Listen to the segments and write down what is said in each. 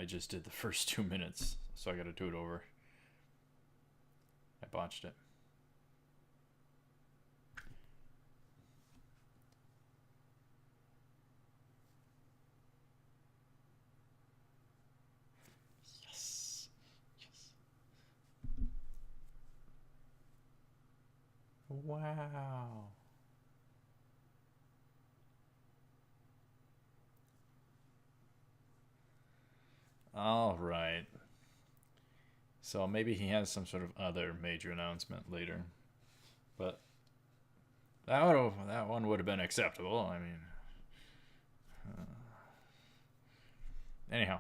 I just did the first 2 minutes, so I gotta do it over. I botched it. Yes. Yes. Wow. All right. So maybe he has some sort of other major announcement later, but that one would have been acceptable. I mean, anyhow,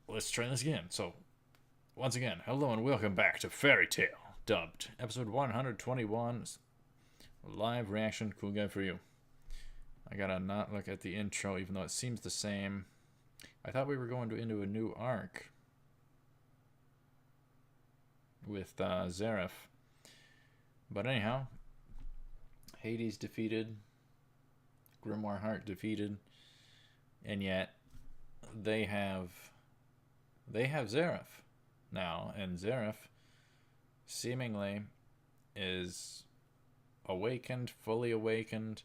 let's try this again. So, once again, hello and welcome back to Fairy Tale Dubbed, episode 121, live reaction. Cool guy for you. I gotta not look at the intro, even though it seems the same. I thought we were going into a new arc with Zareth. But anyhow, Hades defeated, Grimoire Heart defeated, and yet they have Zareth now, and Zareth seemingly is awakened, fully awakened.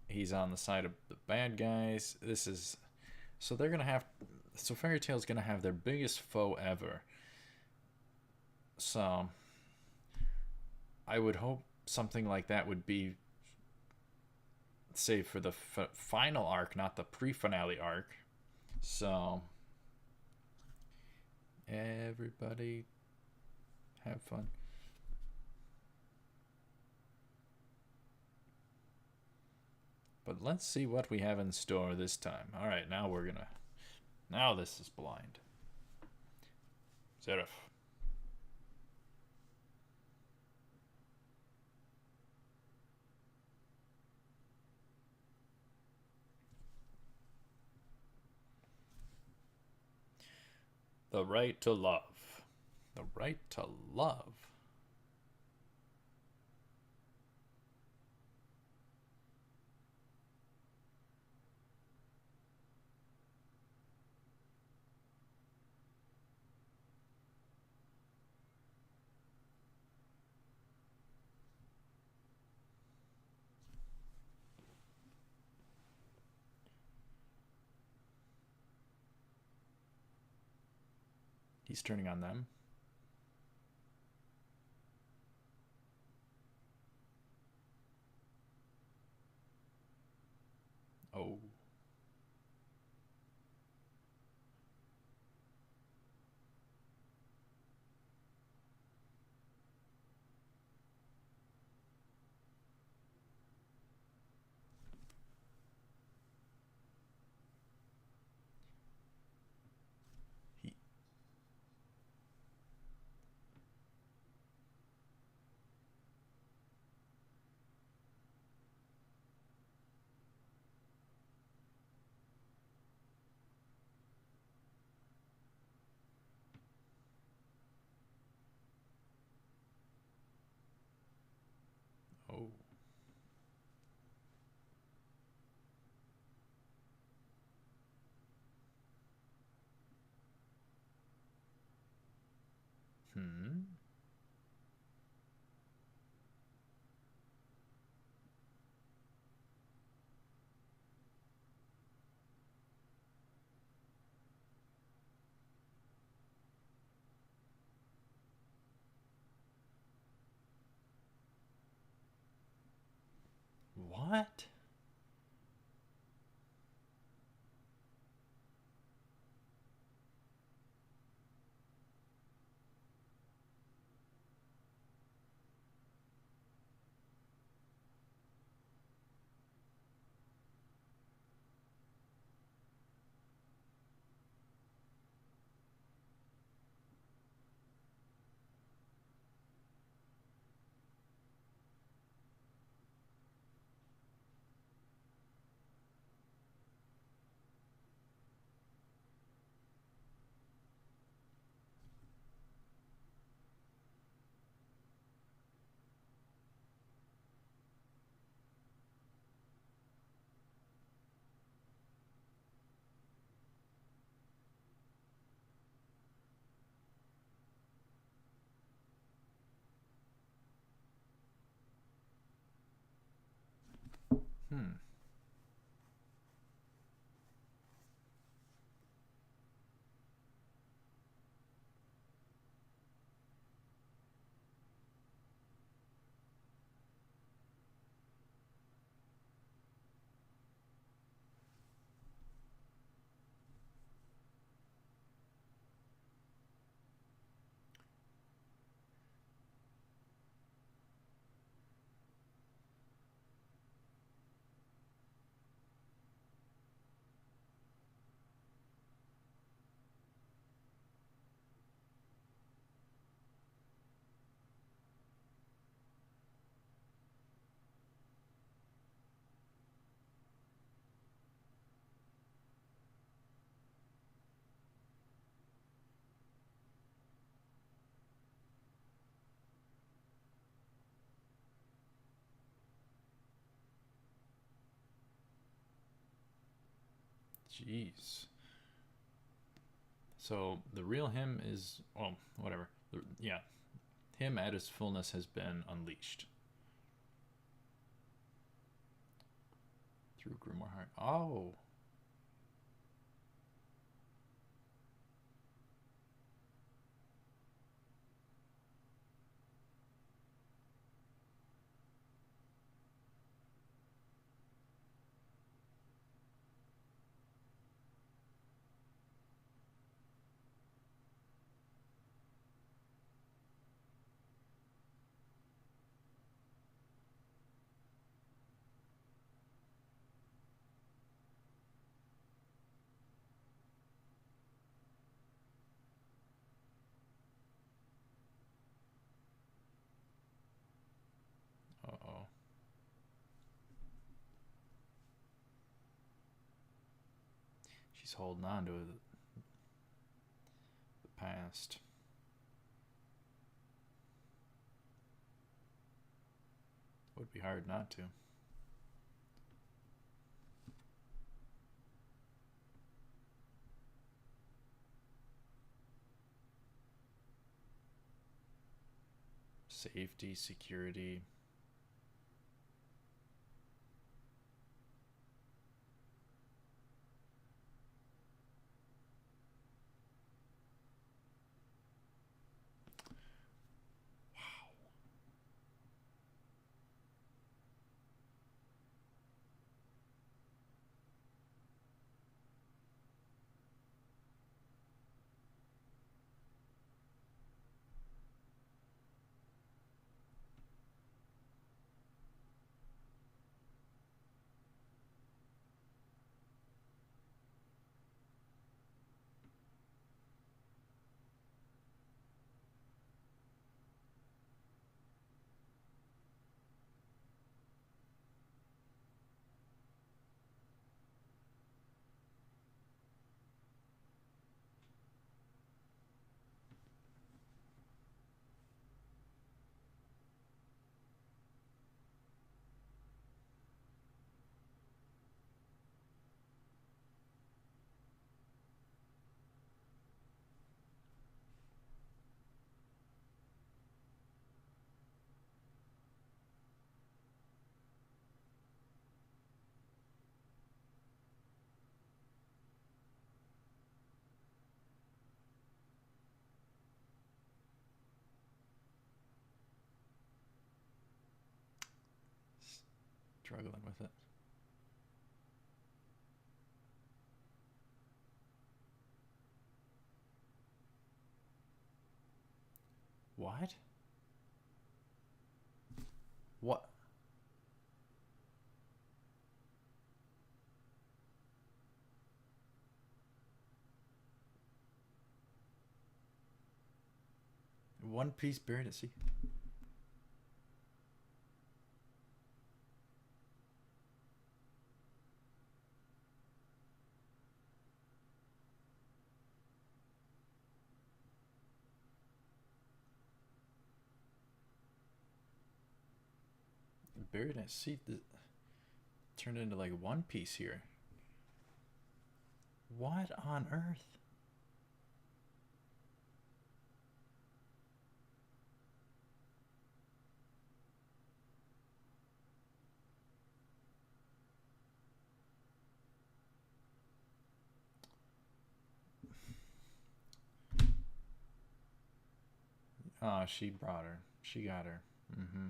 He's on the side of the bad guys. So Fairy Tail's gonna have their biggest foe ever. So I would hope something like that would be saved for the final arc, not the pre-finale arc. So everybody have fun. But let's see what we have in store this time. All right, now this is blind. Zareth. The right to love. The right to love. He's turning on them. Oh. He. Oh. Hmm. What? Hmm. Jeez. So the real him is, well, whatever. Yeah, him at his fullness has been unleashed through Grimoire Heart. Oh. Uh-oh. She's holding on to the past. It would be hard not to. Safety, security. Struggling with it. What? What? One piece buried at sea. Buried at sea. Turned into like One Piece here. What on earth? Oh, she brought her. She got her. Mm-hmm.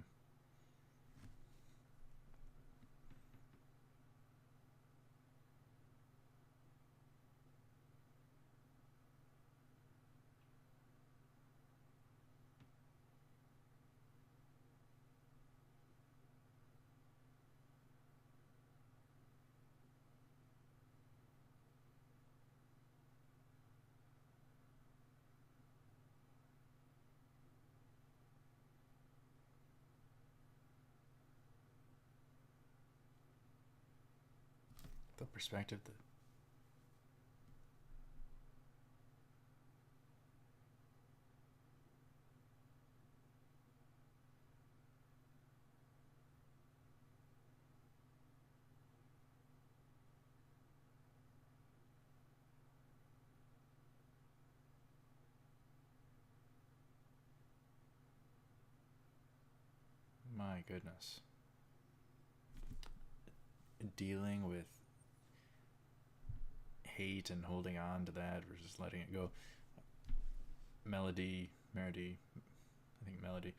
The perspective that. My goodness. Dealing with hate and holding on to that versus letting it go. Melody, I think Melody.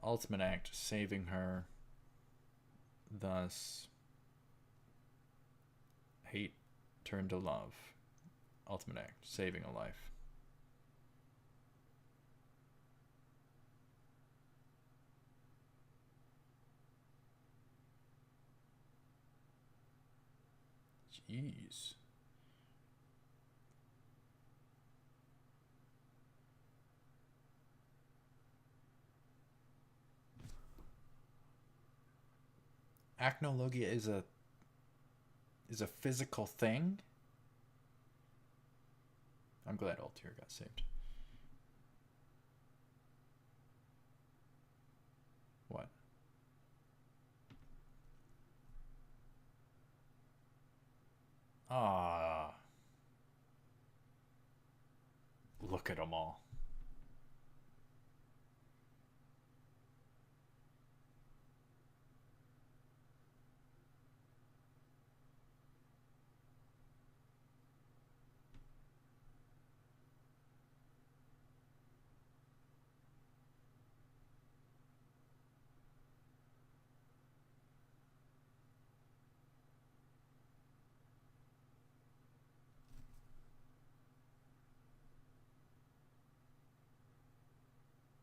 Ultimate act, saving her. Thus, hate turned to love. Ultimate act, saving a life. Jeez. Acnologia is a physical thing. I'm glad Altair got saved. What? Ah. Look at them all.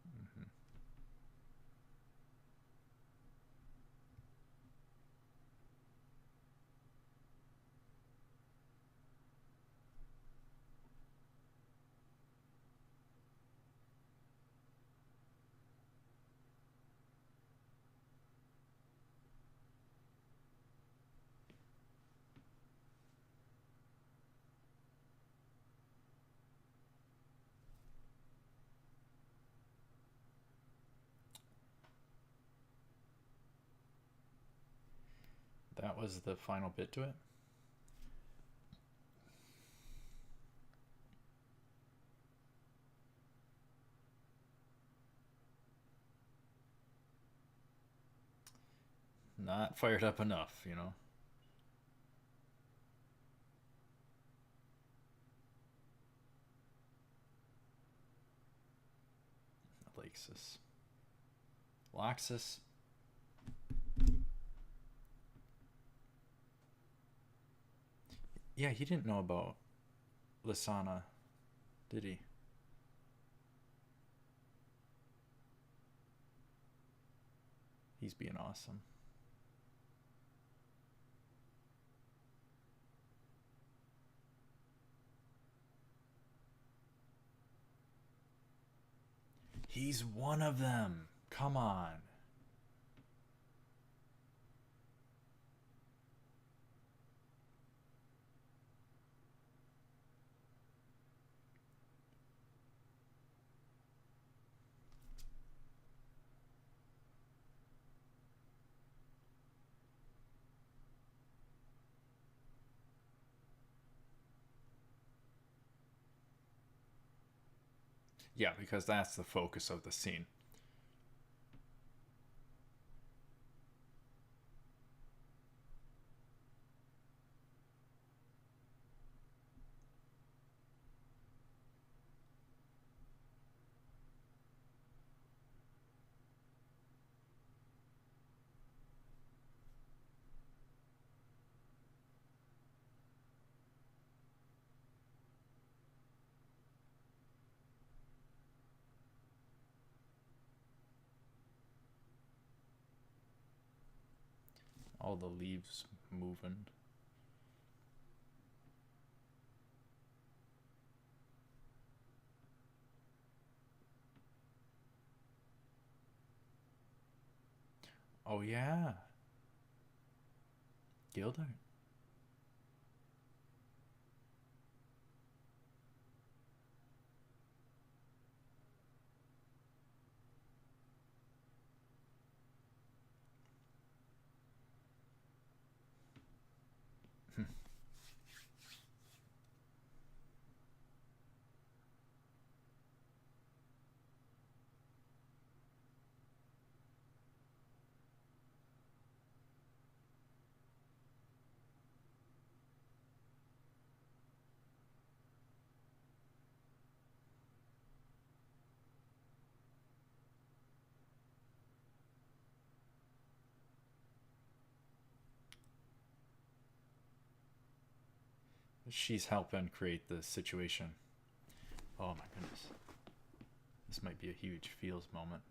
Mm-hmm. That was the final bit to it. Not fired up enough, you know. Alexis. Loxus. Yeah, he didn't know about Lysana, did he? He's being awesome. He's one of them. Come on. Yeah, because that's the focus of the scene. All the leaves moving. Oh yeah. Gilder. She's helping create the situation. Oh my goodness. This might be a huge feels moment.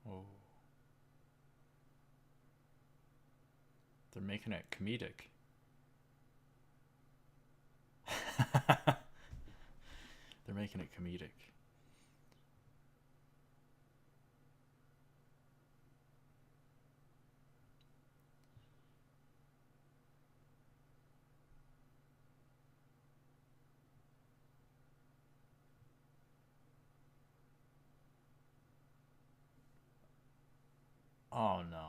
Oh. They're making it comedic. They're making it comedic. Oh no.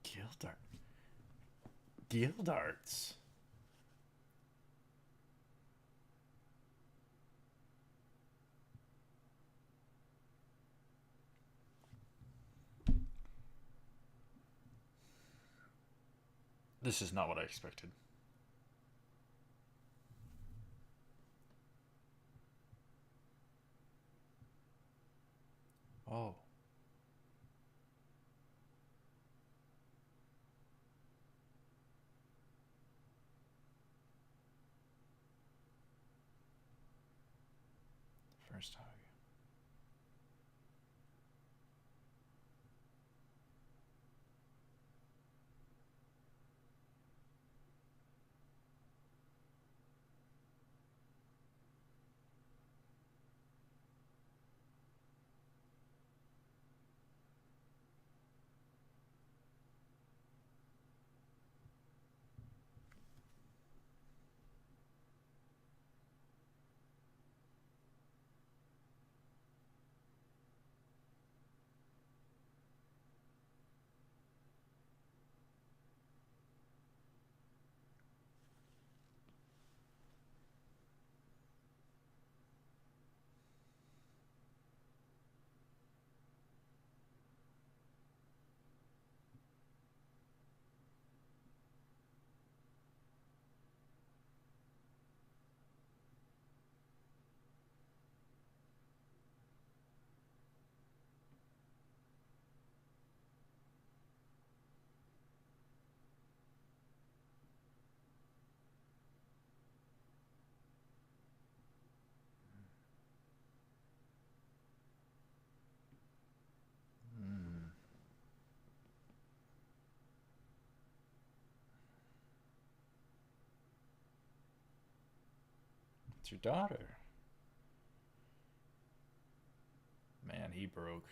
Gildart. Gildarts. This is not what I expected. Oh. First hug. Mm. It's your daughter. Man, he broke.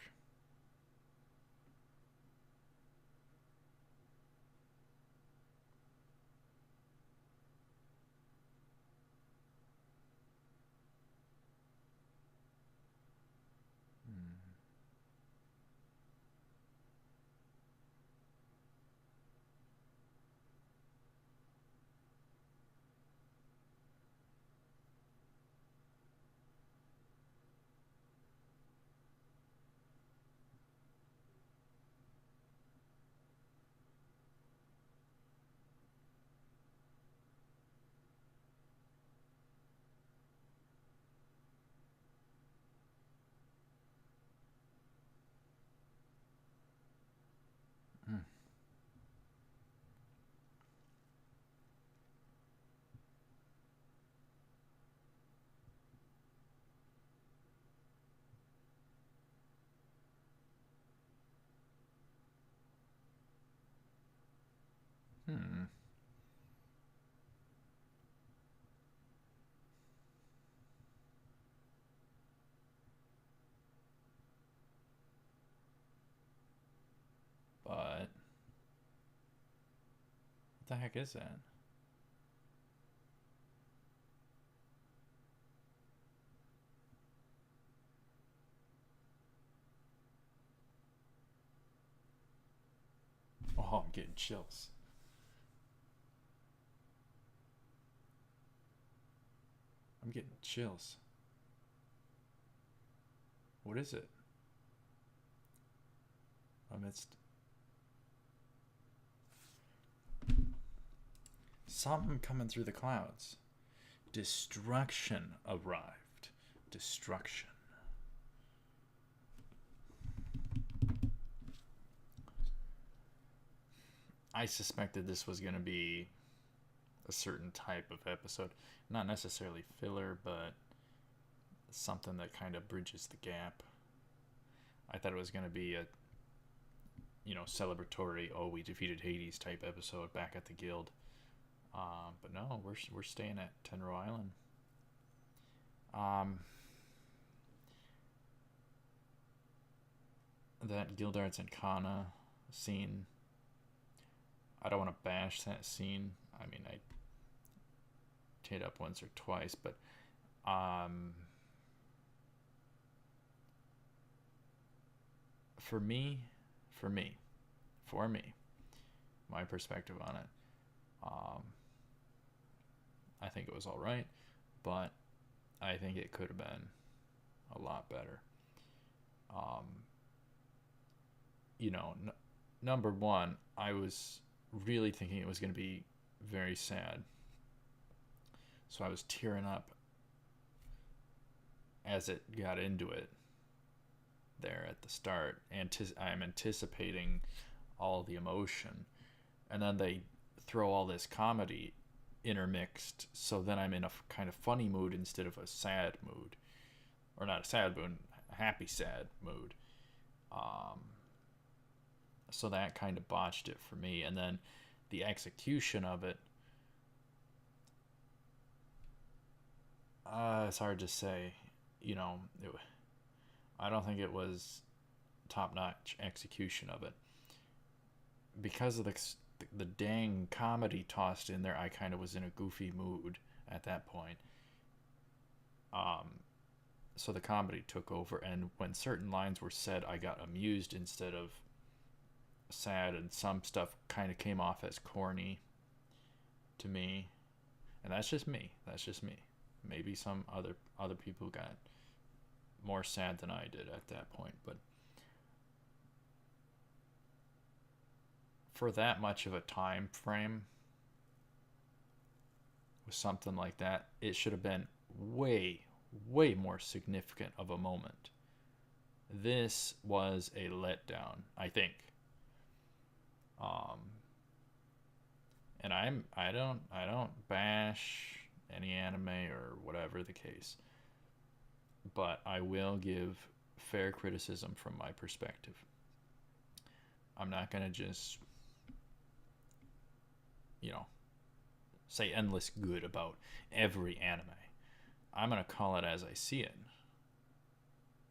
the heck is that? Oh, I'm getting chills. I'm getting chills. What is it? Amidst something coming through the clouds. Destruction arrived. Destruction. I suspected this was going to be a certain type of episode. Not necessarily filler, but something that kind of bridges the gap. I thought it was going to be a, celebratory, oh, we defeated Hades type episode back at the guild. But no, we're staying at Tenro Island. That Gildarts and Kana scene, I don't want to bash that scene. I mean, I teared up once or twice, but for me, my perspective on it, I think it was all right, but I think it could have been a lot better. Number one, I was really thinking it was going to be very sad, so I was tearing up as it got into it there at the start. I'm anticipating all the emotion, and then they throw all this comedy intermixed, so then I'm in a kind of funny mood instead of a sad mood, or not a sad mood, a happy sad mood. So that kind of botched it for me, and then the execution of it, it's hard to say. I don't think it was top-notch execution of it because of the dang comedy tossed in there. I kind of was in a goofy mood at that point. So the comedy took over, and when certain lines were said, I got amused instead of sad, and some stuff kind of came off as corny to me. And that's just me. Maybe some other people got more sad than I did at that point, but for that much of a time frame with something like that, it should have been way more significant of a moment. This was a letdown, I think. And I don't bash any anime or whatever the case, but I will give fair criticism from my perspective. I'm not gonna just say endless good about every anime. I'm gonna call it as I see it.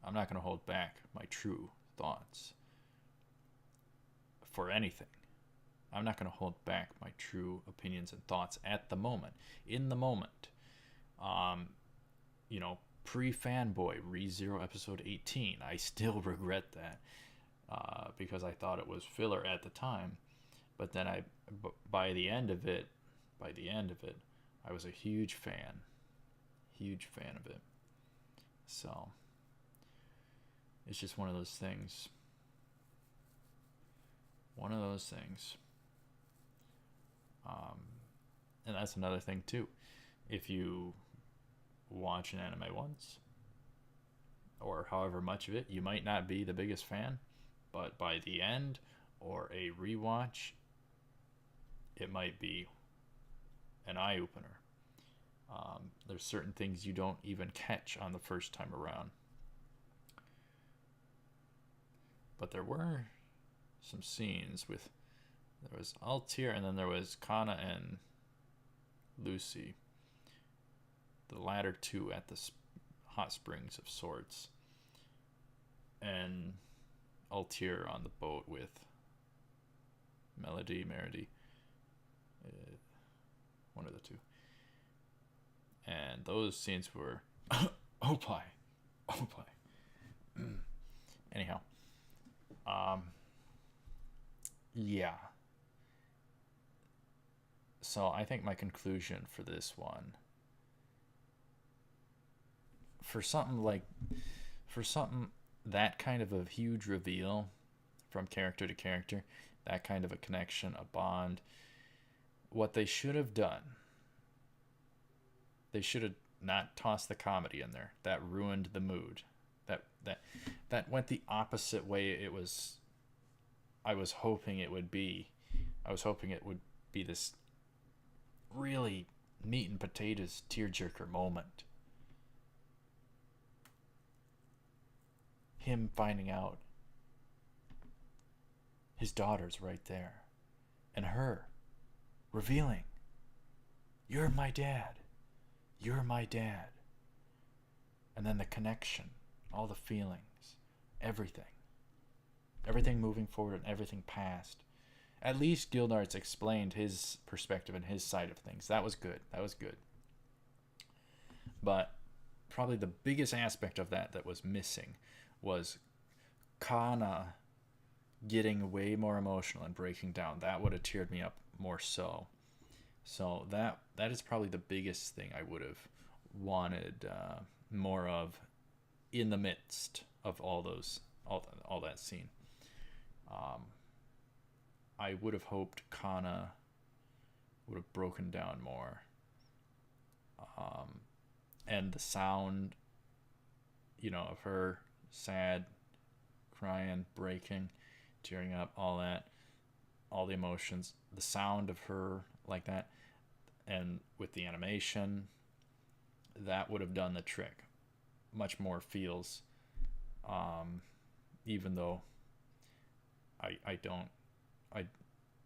I'm not gonna hold back my true thoughts for anything. I'm not going to hold back my true opinions and thoughts at the moment. In the moment. Pre-fanboy, ReZero episode 18. I still regret that because I thought it was filler at the time. But then by the end of it, I was a huge fan. Huge fan of it. So, it's just one of those things. And that's another thing too. If you watch an anime once, or however much of it, you might not be the biggest fan, but by the end or a rewatch, it might be an eye-opener. There's certain things you don't even catch on the first time around. But there were some scenes with, there was Altair, and then there was Kana and Lucy, the latter two at the hot springs of sorts, and Altair on the boat with Meredy. One of the two. And those scenes were oh pie. Anyhow, yeah. So I think my conclusion for this one, for something that kind of a huge reveal from character to character, that kind of a connection, a bond, what they should have done, they should have not tossed the comedy in there. That ruined the mood. That went the opposite way I was hoping it would be. I was hoping it would be this really meat and potatoes tearjerker moment. Him finding out his daughter's right there, and her revealing, "You're my dad. You're my dad." And then the connection, all the feelings, everything moving forward and everything past. At least Gildarts explained his perspective and his side of things. That was good. But probably the biggest aspect of that was missing was Kana getting way more emotional and breaking down. That would have teared me up more so. So that is probably the biggest thing I would have wanted more of in the midst of all that scene. I would have hoped Kana would have broken down more. And the sound, of her sad, crying, breaking, tearing up, all the emotions, the sound of her like that, and with the animation, that would have done the trick. Much more feels, even though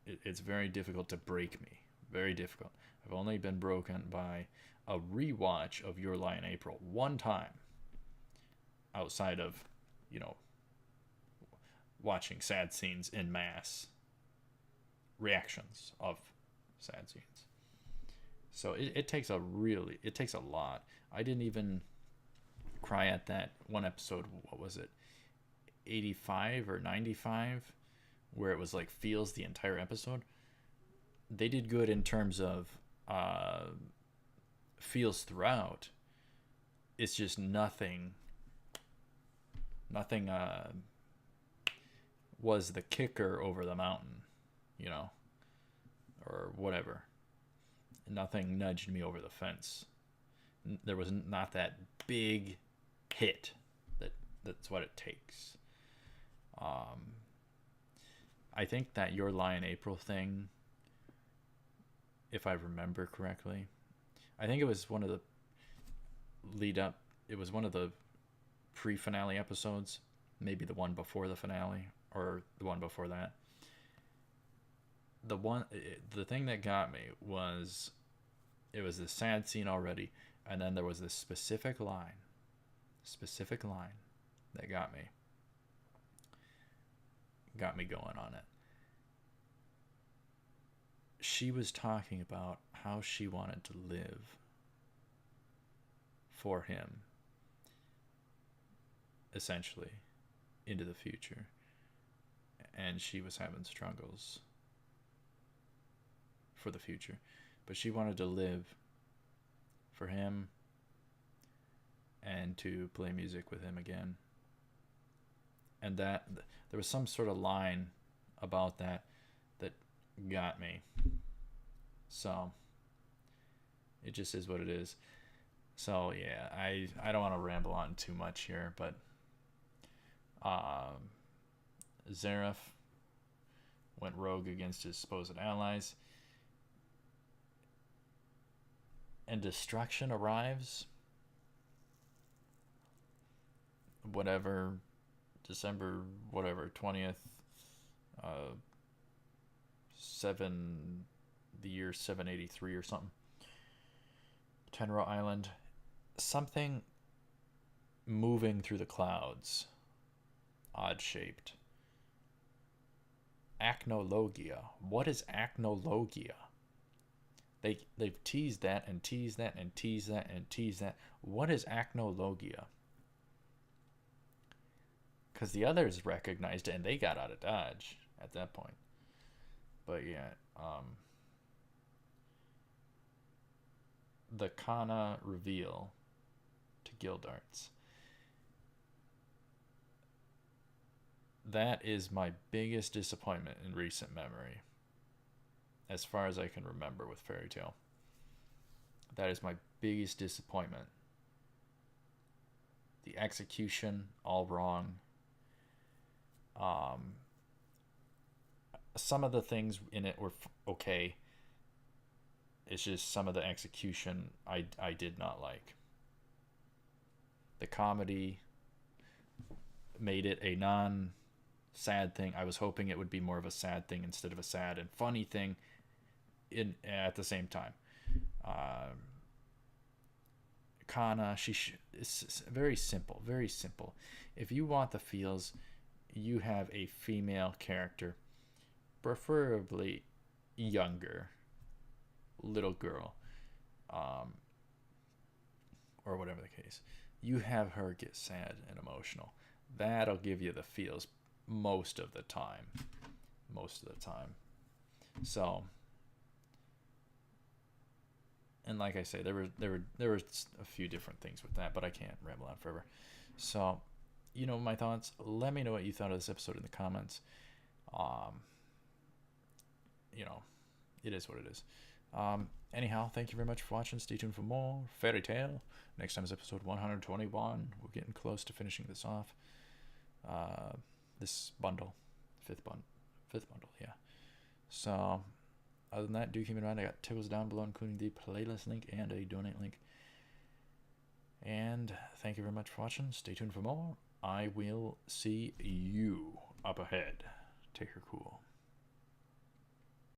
it's very difficult to break me. Very difficult. I've only been broken by a rewatch of Your Lie in April one time, outside of, watching sad scenes in mass, reactions of sad scenes. So it takes a lot. I didn't even cry at that one episode. What was it, 85 or 95, where it was like feels the entire episode. They did good in terms of feels throughout. It's just nothing was the kicker over the mountain, or whatever. Nothing nudged me over the fence. There was not that big hit that's what it takes. I think that Your Lie in April thing, if I remember correctly, I think it was one of the it was one of the pre-finale episodes, maybe the one before the finale, or the one before that. The thing that got me was, it was this sad scene already, and then there was this specific line that got me going on it. She was talking about how she wanted to live for him, essentially, into the future. And she was having struggles for the future. But she wanted to live for him and to play music with him again. And that there was some sort of line about that got me. So it just is what it is. So yeah, I don't want to ramble on too much here, but Zareth went rogue against his supposed allies, and destruction arrives. December 20th, the year 783 or something. Tenro Island, something moving through the clouds, odd shaped. Acnologia. What is acnologia? They've teased that and teased that and teased that and teased that. What is acnologia? Because the others recognized it and they got out of Dodge at that point. But yeah, the Kana reveal to Gildarts. That is my biggest disappointment in recent memory, as far as I can remember with Fairy Tail. That is my biggest disappointment. The execution, all wrong. Some of the things in it were okay. It's just some of the execution I did not like. The comedy made it a non-sad thing. I was hoping it would be more of a sad thing instead of a sad and funny thing at the same time. Kana, it's very simple, very simple. If you want the feels, you have a female character, preferably younger, little girl, or whatever the case. You have her get sad and emotional. That'll give you the feels most of the time. Most of the time. So, and like I say, there were a few different things with that, but I can't ramble on forever. So, you know my thoughts. Let me know what you thought of this episode in the comments. You know, it is what it is. Anyhow, thank you very much for watching. Stay tuned for more Fairy Tail. Next time is episode 121. We're getting close to finishing this off. This bundle, fifth bundle, yeah. So, other than that, do keep in mind I got tips down below, including the playlist link and a donate link. And thank you very much for watching. Stay tuned for more. I will see you up ahead. Take her cool.